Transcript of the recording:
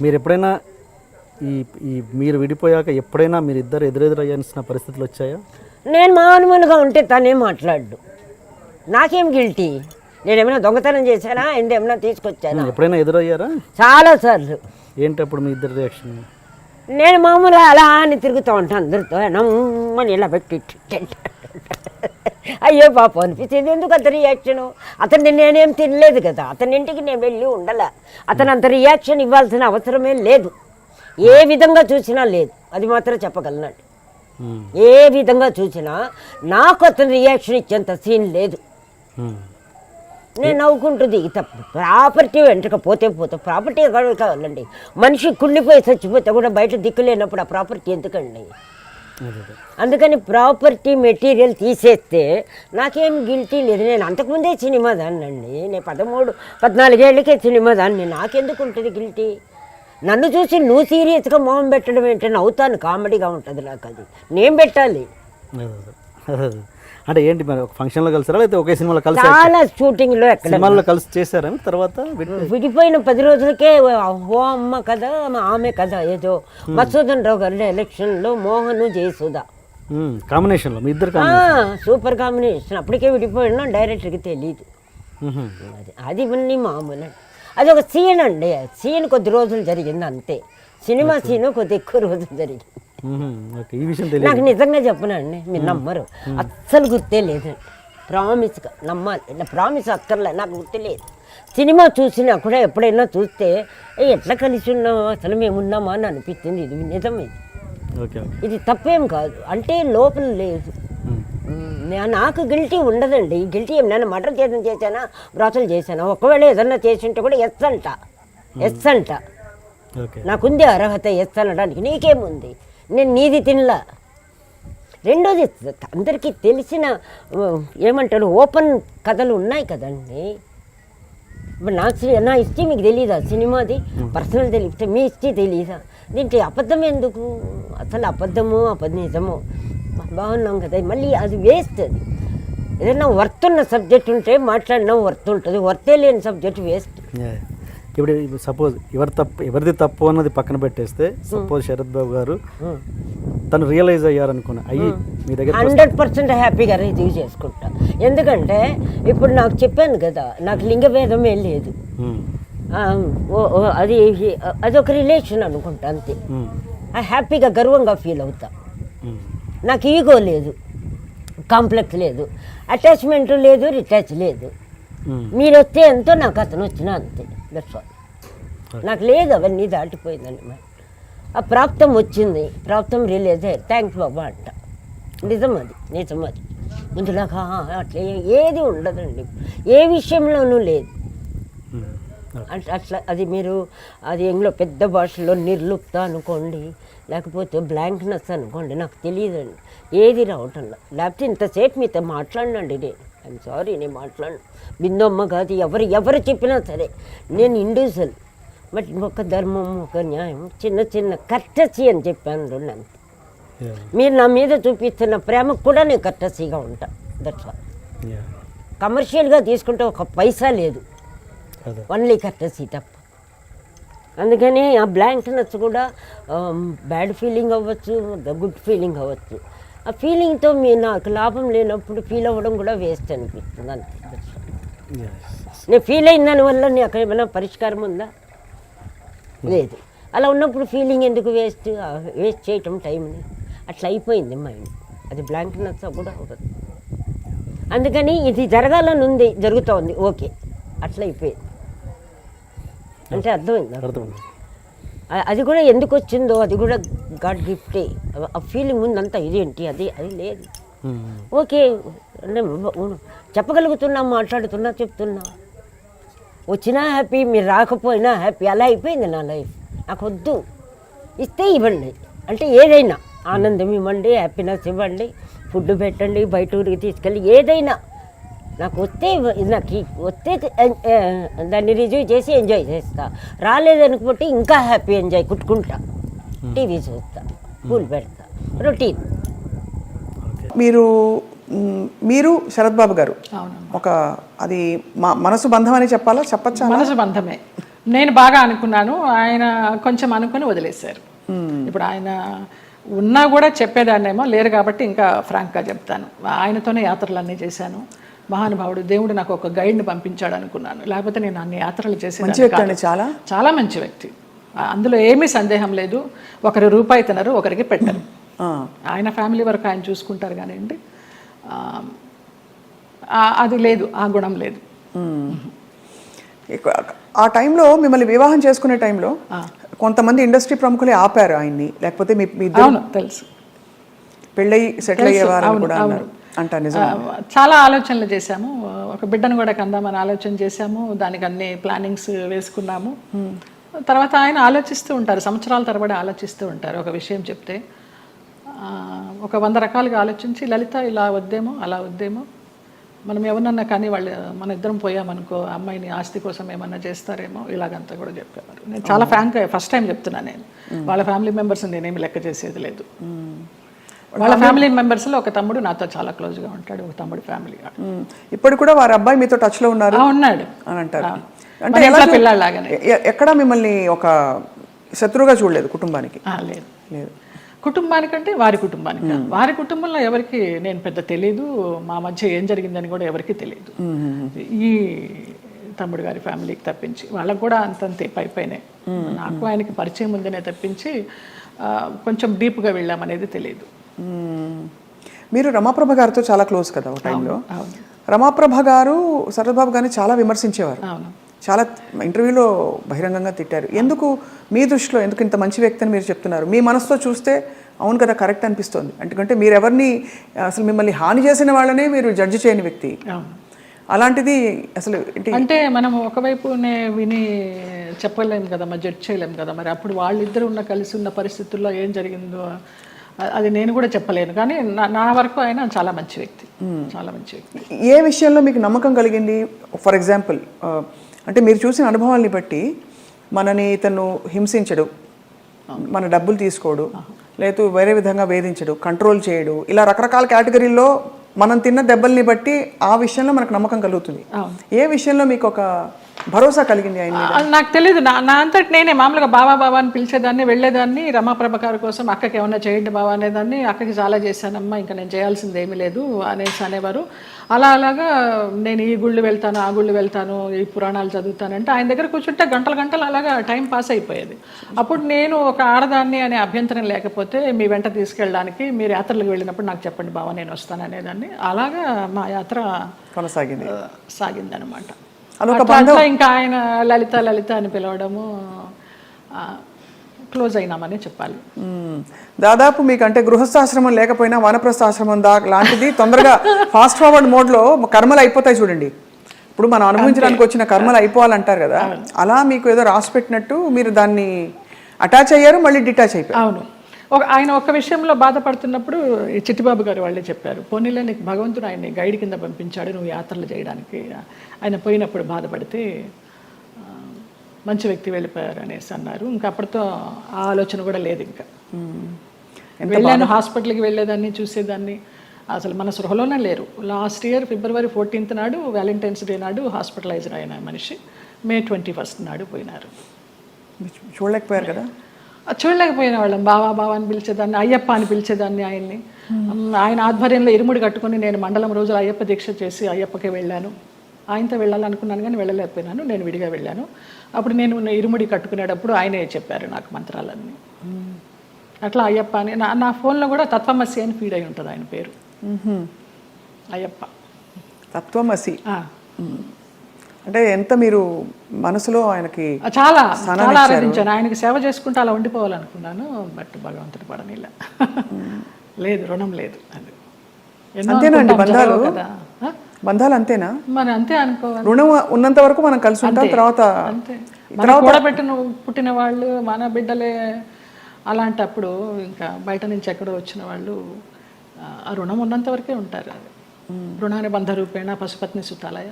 మీరు ఎప్పుడైనా ఈ ఈ మీరు విడిపోయాక ఎప్పుడైనా మీరు ఇద్దరు ఎదురెదురయ్యాల్సిన పరిస్థితులు వచ్చాయా? నేను మామూలుగా ఉంటే తనేం మాట్లాడు, నాకేం గిల్టీ, నేనేమైనా దొంగతనం చేశానా, ఏమైనా తీసుకొచ్చానా? ఎప్పుడైనా ఎదురయ్యారా? చాలాసార్లు. ఏంటి అప్పుడు మీ ఇద్దరు రియాక్షన్? నేను మామూలుగా అలా అని తిరుగుతూ ఉంటాను అందరితో, నమ్మని ఇలా పెట్టి అయ్యో పాపం అనిపించేది. ఎందుకు అంత రియాక్షను? అతన్ని నేనేం తినలేదు కదా, అతని ఇంటికి నేను వెళ్ళి ఉండలే. అతను అంత రియాక్షన్ ఇవ్వాల్సిన అవసరమే లేదు, ఏ విధంగా చూసినా లేదు, అది మాత్రం చెప్పగలనండి. ఏ విధంగా చూసినా నాకు అతను రియాక్షన్ ఇచ్చేంత సీన్ లేదు. నేను నవ్వుకుంటుంది. ప్రాపర్టీ వెంటక పోతే ప్రాపర్టీ కావాలండి. మనిషి కుళ్ళిపోయి చచ్చిపోతే కూడా బయట దిక్కు లేనప్పుడు ఆ ప్రాపర్టీ ఎందుకండి? అందుకని ప్రాపర్టీ మెటీరియల్ తీసేస్తే నాకేం గిల్టీ లేదు. నేను అంతకుముందే సినిమా దాన్నండి, నేను 13-14 ఏళ్ళకే సినిమా దాన్ని, నాకెందుకు ఉంటుంది గిల్టీ? నన్ను చూసి నువ్వు సీరియస్గా మొహం పెట్టడం ఏంటని నవ్వుతాను, కామెడీగా ఉంటుంది నాకు, అది నేను పెట్టాలి. అంటే ఏంటి మరి ఒక ఫంక్షన్లో కలిసారా లేకపోతే ఒకే సినిమాలో కలిసి? చాలా షూటింగ్లో ఎక్కడ సినిమాల్లో కలిసి చేశారా? తర్వాత విడిపోయిన 10 రోజులకే ఓ అమ్మ కదా ఆమె కదా ఏదో మధుసూదన్ రావు గారి ఎలక్షన్లో మోహన్ జయసుధ కాంబినేషన్లో మీ ఇద్దరు సూపర్ కాంబినేషన్. అప్పటికే విడిపోయినా డైరెక్టర్కి తెలియదు. అది ఇవన్నీ మామూలు. అది ఒక సీన్ అండి, సీన్ కొద్ది రోజులు జరిగింది అంతే. సినిమా సీను కొద్ది ఎక్కువ రోజులు జరిగింది. నాకు నిజంగా చెప్పనండి, మీరు నమ్మరు, అస్సలు గుర్తే లేదండి. ప్రామిస్గా నమ్మాలి, ప్రామిస్ అక్కర్లే, నాకు గుర్తు లేదు. సినిమా చూసినా కూడా ఎప్పుడైనా చూస్తే ఎట్లా కలిసి ఉన్నామా, అసలు మేము ఉన్నామా అని అనిపించింది. ఇది నిజమే, ఇది తప్పేం కాదు, అంటే లోపల లేదు. నాకు గిల్టీ ఉండదండి. గిల్టీ ఏమైనా మర్డర్ చేశానా, వ్రాతలు చేశానా, ఒకవేళ ఏదన్నా చేసి ఉంటే కూడా ఎస్ అంట. నాకుంది అర్హత ఎస్ అనడానికి, నీకేముంది, నేను నీది తినలా. రెండోది, అందరికీ తెలిసిన ఏమంటారు ఓపెన్ కథలు ఉన్నాయి కదండి. ఇప్పుడు నా హిస్టరీ మీకు తెలీదా? సినిమాది పర్సనల్ తెలియదు, మీ హిస్టరీ తెలీదా? దీంట్లో అబద్ధం ఎందుకు? అసలు అబద్ధము నిజము బాగున్నాం కదా, మళ్ళీ అది వేస్ట్. అది ఏదైనా వర్త్ ఉన్న సబ్జెక్ట్ ఉంటే మాట్లాడినా వర్త్ ఉంటుంది, వర్తే లేని సబ్జెక్ట్ వేస్ట్. ఇప్పుడు సపోజ్ ఎవరిది తప్పు అన్నది పక్కన పెట్టేస్తే, సపోజ్ శరత్ బాబు గారు తను రియలైజ్ అయ్యారనుకున్నా, అయ్యి మీ దగ్గర 100% హ్యాపీగా రిసీవ్ చేసుకుంటా. ఎందుకంటే ఇప్పుడు నాకు చెప్పాను కదా, నాకు లింగభేదమే లేదు, అదొక రిలేషన్ అనుకుంటా అంతే. హ్యాపీగా గర్వంగా ఫీల్ అవుతా. నాకు ఈగో లేదు, కాంప్లెక్స్ లేదు, అటాచ్మెంట్ లేదు, రిటాచ్ లేదు. మీరు వస్తే ఎంతో, నాకు అతను వచ్చినా అంతే. That's all. నాకు లేదు, అవన్నీ దాటిపోయిందండి. మరి ఆ ప్రాప్తం వచ్చింది, ప్రాప్తం రిలీజ్ అయ్యారు, థ్యాంక్స్ బాబా అంట. నిజం అది. ముందులాగా అట్లా ఏది ఉండదండి, ఏ విషయంలోనూ లేదు. అట్లా అది మీరు అది ఎంగ్లో పెద్ద భాషలో నిర్లుప్త అనుకోండి, లేకపోతే బ్లాంక్నెస్ అనుకోండి, నాకు తెలియదండి, ఏది రావటంలో. లేకపోతే ఇంతసేపు మీతో మాట్లాడినండి నేను. ఐఎమ్ సారీ, నేను మాట్లాడను. బిందమ్మ కాదు, ఎవరు చెప్పినా సరే, నేను ఇండివిజువల్. బట్ ఒక ధర్మం, ఒక న్యాయం, చిన్న కర్టసీ అని చెప్పాను అంతే. మీరు నా మీద చూపిస్తున్న ప్రేమకు కూడా నేను కర్టసీగా ఉంటాను. That's all. కమర్షియల్గా తీసుకుంటే ఒక పైసా లేదు, ఓన్లీ కర్టసీ తప్ప. అందుకని ఆ బ్లాంక్నెస్ కూడా బ్యాడ్ ఫీలింగ్ అవ్వచ్చు, గుడ్ ఫీలింగ్ అవ్వచ్చు. ఆ ఫీలింగ్తో నాకు లాభం లేనప్పుడు ఫీల్ అవ్వడం కూడా వేస్ట్ అనిపిస్తుంది అంతే. నేను ఫీల్ అయిన దానివల్ల నాకు ఏమైనా పరిష్కారం ఉందా? లేదు. అలా ఉన్నప్పుడు ఫీలింగ్ ఎందుకు వేస్ట్ చేయటం టైంని? అట్లా అయిపోయింది మైండ్, అది బ్లాంక్నెస్ కూడా అవ్వదు. అందుకని ఇది జరగాలని ఉంది, జరుగుతోంది, ఓకే, అట్లా అయిపోయింది. అంటే అర్థమైంది. అది కూడా ఎందుకు వచ్చిందో అది కూడా గాడ్ గిఫ్టే. ఆ ఫీలింగ్ ఉందంతా ఇదేంటి అది లేదు. ఓకే అంటే చెప్పగలుగుతున్నా, మాట్లాడుతున్నా, చెప్తున్నా. వచ్చినా హ్యాపీ, మీరు రాకపోయినా హ్యాపీ, అలా అయిపోయింది నా లైఫ్. నాకు వద్దు, ఇస్తే ఇవ్వండి, అంటే ఏదైనా ఆనందం ఇవ్వండి, హ్యాపీనెస్ ఇవ్వండి, ఫుడ్ పెట్టండి, బయట ఊరికి తీసుకెళ్ళి, ఏదైనా నాకు వస్తే దాన్ని రిజీవ్ చేసి ఎంజాయ్ చేస్తా. రాలేదనుకుంటే ఇంకా హ్యాపీ ఎంజాయ్ కుట్టుకుంటా, టీవీ చూస్తా, పూలు పెడతా, రొటీన్. మీరు శరత్ బాబు గారు ఒక అది మనసు బంధం అని చెప్పచ్చా? మనసు బంధమే. నేను బాగా అనుకున్నాను, ఆయన కొంచెం అనుకుని వదిలేశారు. ఇప్పుడు ఆయన ఉన్నా కూడా చెప్పేదాన్నేమో, లేరు కాబట్టి ఇంకా ఫ్రాంక్గా చెప్తాను. ఆయనతోనే యాత్రలన్నీ చేశాను. మహానుభావుడు, దేవుడు నాకు ఒక గైడ్ని పంపించాడు అనుకున్నాను, లేకపోతే నేను అన్ని యాత్రలు చేసేదాన్ని. చాలా మంచి వ్యక్తి, అందులో ఏమీ సందేహం లేదు. ఒకరి రూపాయి తినరు, ఒకరికి పెట్టరు. ఆయన ఫ్యామిలీ వరకు ఆయన చూసుకుంటారు కానివ్వండి, అది లేదు, ఆ గుణం లేదు. ఆ టైంలో మిమ్మల్ని వివాహం చేసుకునే టైంలో కొంతమంది ఇండస్ట్రీ ప్రముఖులే ఆపారు ఆయన్ని, లేకపోతే మీ తెలుసు పెళ్ళయి సెటిల్ అయ్యేవారు కూడా అన్నారు అంట. నిజం. చాలా ఆలోచనలు చేశాము, ఒక బిడ్డను కూడా కందామని ఆలోచన చేశాము, దానికి అన్ని ప్లానింగ్స్ వేసుకున్నాము. తర్వాత ఆయన ఆలోచిస్తూ ఉంటారు, సంవత్సరాల తరబడి ఆలోచిస్తూ ఉంటారు. ఒక విషయం చెప్తే ఒక 100 రకాలుగా ఆలోచించి, లలిత ఇలా వద్దేమో, అలా వద్దేమో, మనం ఎవరన్నా కానీ వాళ్ళు మన ఇద్దరం పోయామనుకో, అమ్మాయిని ఆస్తి కోసం ఏమన్నా చేస్తారేమో, ఇలాగంతా కూడా చెప్పేవారు. నేను చాలా ఫ్రాంక్గా ఫస్ట్ టైం చెప్తున్నాను. నేను వాళ్ళ ఫ్యామిలీ మెంబర్స్ నేనేమి లెక్క చేసేది లేదు. వాళ్ళ ఫ్యామిలీ మెంబర్స్లో ఒక తమ్ముడు నాతో చాలా క్లోజ్గా ఉంటాడు, ఒక తమ్ముడు ఫ్యామిలీ. ఇప్పుడు కూడా వారి అబ్బాయి మీతో టచ్లో ఉన్నారు ఉన్నాడు అని అంటారు. అంటే పిల్లలాగానే ఎక్కడ మిమ్మల్ని ఒక శత్రువుగా చూడలేదు కుటుంబానికి? లేదు లేదు, కుటుంబానికంటే వారి కుటుంబానికి. వారి కుటుంబంలో ఎవరికి నేను పెద్ద తెలీదు, మా మధ్య ఏం జరిగిందని కూడా ఎవరికి తెలియదు. ఈ తమ్ముడు గారి ఫ్యామిలీకి తప్పించి వాళ్ళకు కూడా అంతంతే పైపైనే. నాకు ఆయనకి పరిచయం ఉందనే తప్పించి కొంచెం డీప్గా వెళ్ళామనేది తెలియదు. మీరు రమాప్రభ గారితో చాలా క్లోజ్ కదా ఒక టైంలో. రమాప్రభ గారు శరత్బాబు గారిని చాలా విమర్శించేవారు, చాలా ఇంటర్వ్యూలో బహిరంగంగా తిట్టారు. ఎందుకు మీ దృష్టిలో ఎందుకు ఇంత మంచి వ్యక్తి అని మీరు చెప్తున్నారు? మీ మనసుతో చూస్తే అవును కదా, కరెక్ట్ అనిపిస్తుంది. ఎందుకంటే మీరు ఎవరిని అసలు మిమ్మల్ని హాని చేసిన వాళ్ళనే మీరు జడ్జి చేయని వ్యక్తి. అలాంటిది అసలు అంటే మనం ఒకవైపునే విని చెప్పలేము కదా, మరి జడ్జ్ చేయలేము కదా. మరి అప్పుడు వాళ్ళిద్దరు కలిసి ఉన్న పరిస్థితుల్లో ఏం జరిగిందో అది నేను కూడా చెప్పలేను. కానీ నా వరకు ఆయన చాలా మంచి వ్యక్తి, చాలా మంచి వ్యక్తి. ఏ విషయంలో మీకు నమ్మకం కలిగింది? ఫర్ ఎగ్జాంపుల్, అంటే మీరు చూసిన అనుభవాల్ని బట్టి మనని ఇతను హింసించడు, మన డబ్బులు తీసుకోడు, లేదు వేరే విధంగా వేధించడు, కంట్రోల్ చేయడు, ఇలా రకరకాల కేటగిరీల్లో మనం తిన్న దెబ్బల్ని బట్టి ఆ విషయంలో మనకు నమ్మకం కలుగుతుంది. ఏ విషయంలో మీకు ఒక భరోసా కలిగింది ఆయన మీద? నాకు తెలియదు. నా అంతటి నేనే మామూలుగా బావా బావా అని పిలిచేదాన్ని, వెళ్ళేదాన్ని. రమాప్రభ గారి కోసం అక్కకి ఏమన్నా చేయండి బావా అనేదాన్ని. అక్కకి చాలా చేశానమ్మా, ఇంకా నేను చేయాల్సింది ఏమీ లేదు అనేసి అనేవారు. అలాగా నేను ఈ గుళ్ళు వెళ్తాను, ఆ గుళ్ళు వెళ్తాను, ఈ పురాణాలు చదువుతానంటే ఆయన దగ్గర కూర్చుంటే గంటలు గంటలు అలాగా టైం పాస్ అయిపోయేది. అప్పుడు నేను ఒక ఆడదాన్ని అనే అభ్యంతరం లేకపోతే మీ వెంట తీసుకెళ్ళడానికి, మీరు యాత్రలకు వెళ్ళినప్పుడు నాకు చెప్పండి బావా, నేను వస్తాను అనేదాన్ని. అలాగా మా యాత్ర సాగిందనమాట. అట్లా ఇంకా ఆయన లలిత లలిత అని పిలవడము, క్లోజ్ అయినామని చెప్పాలి. దాదాపు మీకు అంటే గృహస్థాశ్రమం లేకపోయినా వానప్రస్థాశ్రమం లాంటిది తొందరగా ఫాస్ట్ ఫార్వర్డ్ మోడ్లో కర్మలు అయిపోతాయి చూడండి. ఇప్పుడు మనం అనుభవించడానికి వచ్చిన కర్మలు అయిపోవాలంటారు కదా, అలా మీకు ఏదో రాసి పెట్టినట్టు మీరు దాన్ని అటాచ్ అయ్యారు, మళ్ళీ డిటాచ్ అయిపోయారు. అవును. ఆయన ఒక విషయంలో బాధపడుతున్నప్పుడు ఈ చిట్టిబాబు గారు వాళ్ళే చెప్పారు, పోనీలే నీకు భగవంతుడు ఆయన్ని గైడ్ కింద పంపించాడు నువ్వు యాత్రలు చేయడానికి. ఆయన పోయినప్పుడు బాధపడితే మంచి వ్యక్తి వెళ్ళిపోయారు అనేసి అన్నారు. ఇంకా అప్పటితో ఆ ఆలోచన కూడా లేదు. ఇంకా వెళ్ళాను, హాస్పిటల్కి వెళ్ళేదాన్ని, చూసేదాన్ని, అసలు మన సృహలోనే లేరు. లాస్ట్ ఇయర్ February 14th నాడు, వ్యాలంటైన్స్ డే నాడు హాస్పిటలైజ్ అయిన మనిషి May 21st నాడు పోయినారు. చూడలేకపోయారు కదా? చూడలేకపోయిన వాళ్ళం. బావా బావా అని పిలిచేదాన్ని, అయ్యప్ప అని పిలిచేదాన్ని ఆయన్ని. ఆయన ఆధ్వర్యంలో ఇరుముడి కట్టుకొని నేను మండలం రోజులు అయ్యప్ప దీక్ష చేసి అయ్యప్పకే వెళ్ళాను. ఆయనతో వెళ్ళాలనుకున్నాను కానీ వెళ్ళలేకపోయినాను, నేను విడిగా వెళ్ళాను. అప్పుడు నేను ఇరుముడి కట్టుకునేటప్పుడు ఆయనే చెప్పారు నాకు మంత్రాలన్నీ. అట్లా అయ్యప్ప అని నా ఫోన్లో కూడా తత్వమసి అని ఫీడ్ అయి ఉంటుంది ఆయన పేరు. అయ్యప్ప తత్వమసి అంటే ఎంత మీరు మనసులో ఆయనకి చాలా చాలా ఆరాధించాను. ఆయనకి సేవ చేసుకుంటూ అలా ఉండిపోవాలనుకున్నాను. బట్ భగవంతుడి పడనిలా లేదు, రుణం లేదు. అది అంతేనా అండి బంధాలు? బంధాలు అంతేనా? మరి అంతే అనుకోవాలి. రుణం ఉన్నంత వరకు మనం కలిసి ఉంటాం, తర్వాత అంతే. కూడబెట్టిన పుట్టిన వాళ్ళు మన బిడ్డలే. అలాంటప్పుడు ఇంకా బయట నుంచి ఎక్కడో వచ్చిన వాళ్ళు ఆ రుణం ఉన్నంత వరకే ఉంటారు. అది రుణాన్ని బంధ రూపేణ పశుపత్ని సుతాలయ.